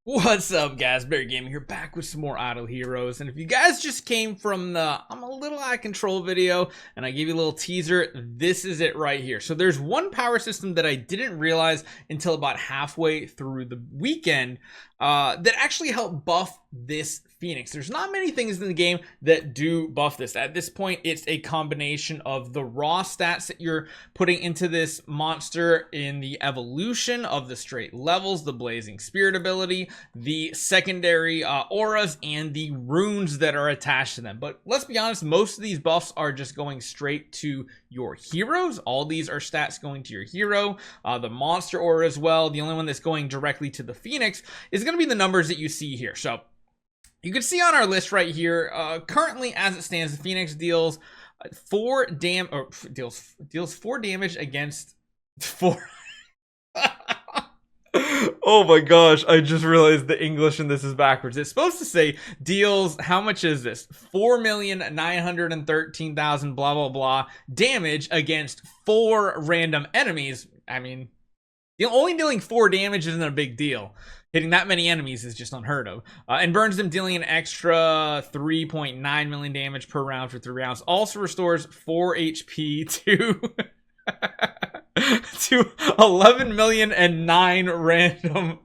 What's up, guys? Barry Gaming here, back with some more Idle Heroes. And if you guys just came from the I'm a little out of control video and I gave you a little teaser, this is it right here. So there's one power system that I didn't realize until about halfway through the weekend that actually helped buff this Phoenix. There's not many things in the game that do buff this. At this point, it's a combination of the raw stats that you're putting into this monster in the evolution of the straight levels, the blazing spirit ability, the secondary auras, and the runes that are attached to them. But let's be honest, most of these buffs are just going straight to your heroes. All these are stats going to your hero. The monster aura as well. The only one that's going directly to the Phoenix is going to be the numbers that you see here. So you can see on our list right here, currently as it stands, the Phoenix deals 4 damage against 4. Oh my gosh, I just realized the English in this is backwards. It's supposed to say deals, how much is this? 4,913,000 blah blah blah damage against 4 random enemies. I mean, only dealing 4 damage isn't a big deal. Hitting that many enemies is just unheard of. And burns them, dealing an extra 3.9 million damage per round for 3 rounds. Also restores 4 HP to to 11,000,009 random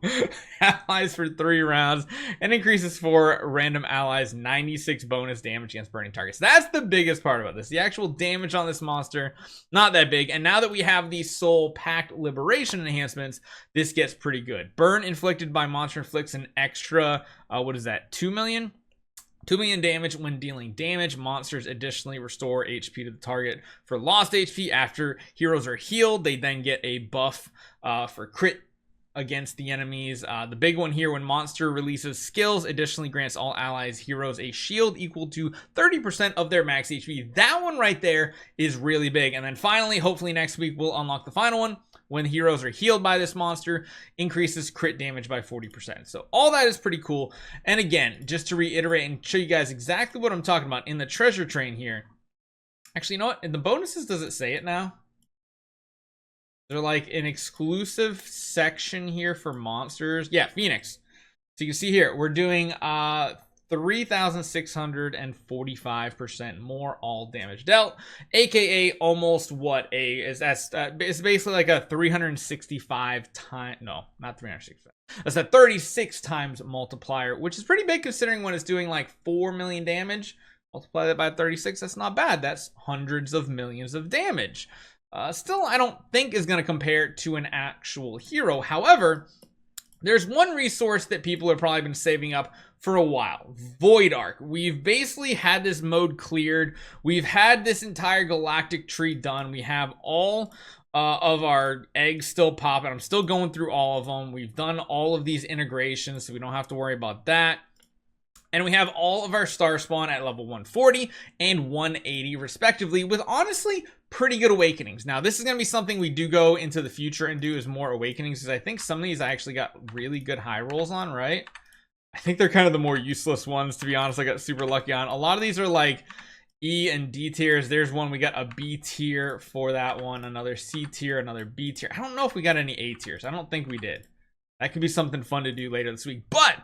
allies for 3 rounds, and increases for random allies 96 bonus damage against burning targets. That's the biggest part about this. The actual damage on this monster, not that big. And now that we have these soul pact liberation enhancements, this gets pretty good. Burn inflicted by monster inflicts an extra what is that, 2 million damage when dealing damage. Monsters additionally restore HP to the target for lost HP after heroes are healed. They then get a buff for crit against the enemies. The big one here, when monster releases skills, additionally grants all allies heroes a shield equal to 30% of their max HP. That one right there is really big. And then finally, hopefully next week, we'll unlock the final one. When heroes are healed by this monster, increases crit damage by 40%. So all that is pretty cool. And again, just to reiterate and show you guys exactly what I'm talking about, in the treasure train here. Actually, you know what? In the bonuses, does it say it now? They're like an exclusive section here for monsters. Yeah, Phoenix. So you can see here, we're doing 3,645% more all damage dealt, aka almost what it's basically like a 365 times, no, not 365, that's a 36 times multiplier, which is pretty big considering when it's doing like 4 million damage. Multiply that by 36, that's not bad. That's hundreds of millions of damage. Still, I don't think is going to compare to an actual hero. However, there's one resource that people have probably been saving up for a while. Void Ark. We've basically had this mode cleared. We've had this entire galactic tree done. We have all of our eggs still popping. I'm still going through all of them. We've done all of these integrations, so we don't have to worry about that. And we have all of our star spawn at level 140 and 180 respectively, with honestly pretty good awakenings. Now, this is going to be something we do go into the future and do, is more awakenings, because I think some of these I actually got really good high rolls on, right? I think they're kind of the more useless ones, to be honest. I got super lucky on. A lot of these are like E and D tiers. There's one, we got a B tier for that one, another C tier, another B tier. I don't know if we got any A tiers. I don't think we did. That could be something fun to do later this week. But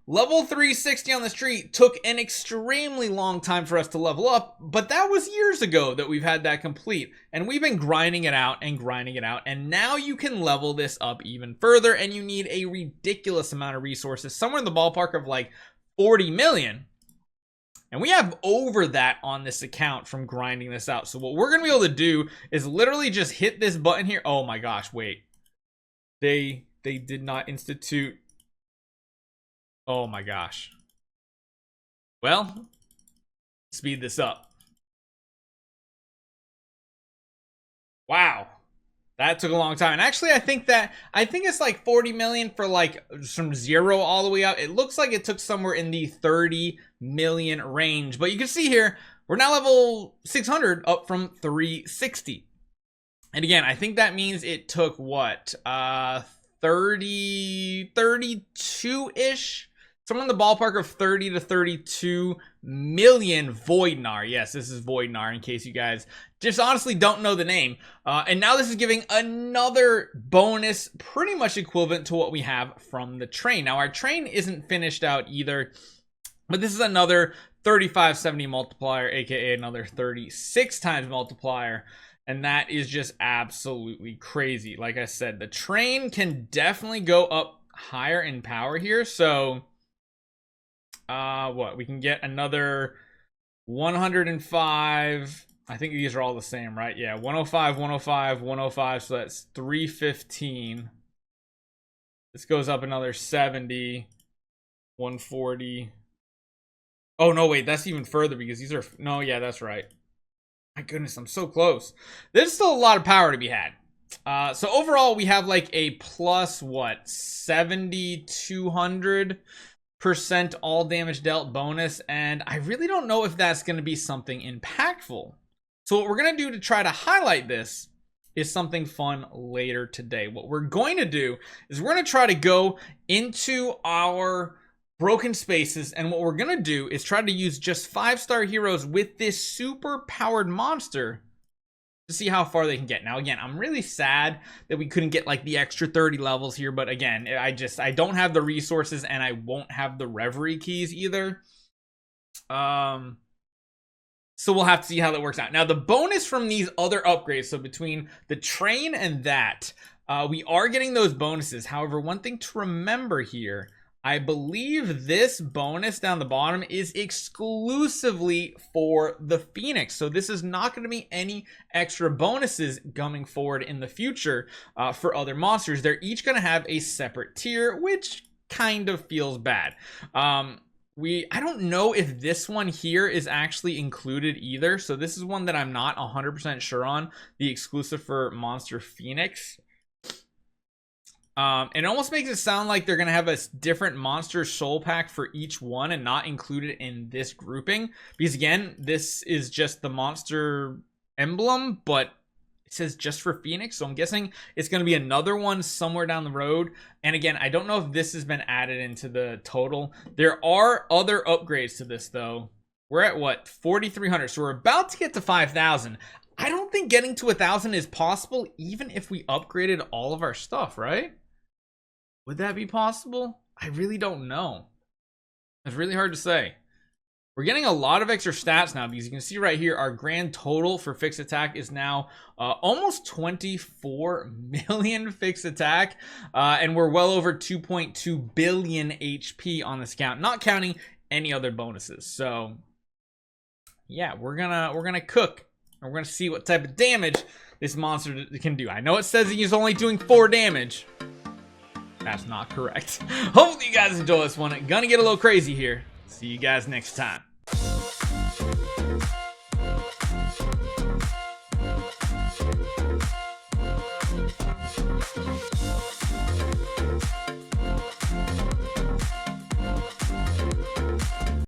level 360 on the street took an extremely long time for us to level up, but that was years ago that we've had that complete, and we've been grinding it out and grinding it out, and now you can level this up even further, and you need a ridiculous amount of resources, somewhere in the ballpark of like 40 million, and we have over that on this account from grinding this out. So what we're gonna be able to do is literally just hit this button here. Oh my gosh, wait, they did not institute. Oh my gosh. Well, speed this up. Wow. That took a long time. And actually, I think it's like 40 million for like from 0 all the way up. It looks like it took somewhere in the 30 million range. But you can see here, we're now level 600 up from 360. And again, I think that means it took what? 32-ish somewhere in the ballpark of 30 to 32 million Void Ark. Yes, this is Void Ark, in case you guys just honestly don't know the name. And now this is giving another bonus pretty much equivalent to what we have from the train. Now, our train isn't finished out either, but this is another 3570 multiplier, aka another 36 times multiplier. And that is just absolutely crazy. Like I said, the train can definitely go up higher in power here. So what, we can get another 105. I think these are all the same, right? Yeah, 105, 105, 105. So that's 315. This goes up another 70, 140. Oh no, wait, that's even further because these are, no, yeah, that's right. My goodness, I'm so close. There's still a lot of power to be had. So overall, we have like a plus, what, 7,200% all damage dealt bonus, and I really don't know if that's going to be something impactful. So what we're going to do to try to highlight this is something fun later today. What we're going to do is we're going to try to go into our broken spaces, and what we're going to do is try to use just 5-star heroes with this super powered monster to see how far they can get. Now, again, I'm really sad that we couldn't get like the extra 30 levels here, but again, I don't have the resources, and I won't have the Reverie keys either. So we'll have to see how that works out. Now, the bonus from these other upgrades, so between the train and that, we are getting those bonuses. However, one thing to remember here, I believe this bonus down the bottom is exclusively for the Phoenix. So this is not going to be any extra bonuses coming forward in the future for other monsters. They're each going to have a separate tier, which kind of feels bad. I don't know if this one here is actually included either. So this is one that I'm not 100% sure on, the exclusive for Monster Phoenix. It almost makes it sound like they're going to have a different monster soul pack for each one and not include it in this grouping. Because again, this is just the monster emblem, but it says just for Phoenix. So I'm guessing it's going to be another one somewhere down the road. And again, I don't know if this has been added into the total. There are other upgrades to this though. We're at what? 4,300. So we're about to get to 5,000. I don't think getting to 1,000 is possible even if we upgraded all of our stuff, right? Would that be possible? I really don't know. It's really hard to say. We're getting a lot of extra stats now because you can see right here our grand total for fixed attack is now almost 24 million fixed attack, and we're well over 2.2 billion HP on this count, not counting any other bonuses. So yeah, we're gonna cook, and we're gonna see what type of damage this monster can do. I know it says he's only doing 4 damage. That's not correct. Hopefully you guys enjoy this one. Gonna get a little crazy here. See you guys next time.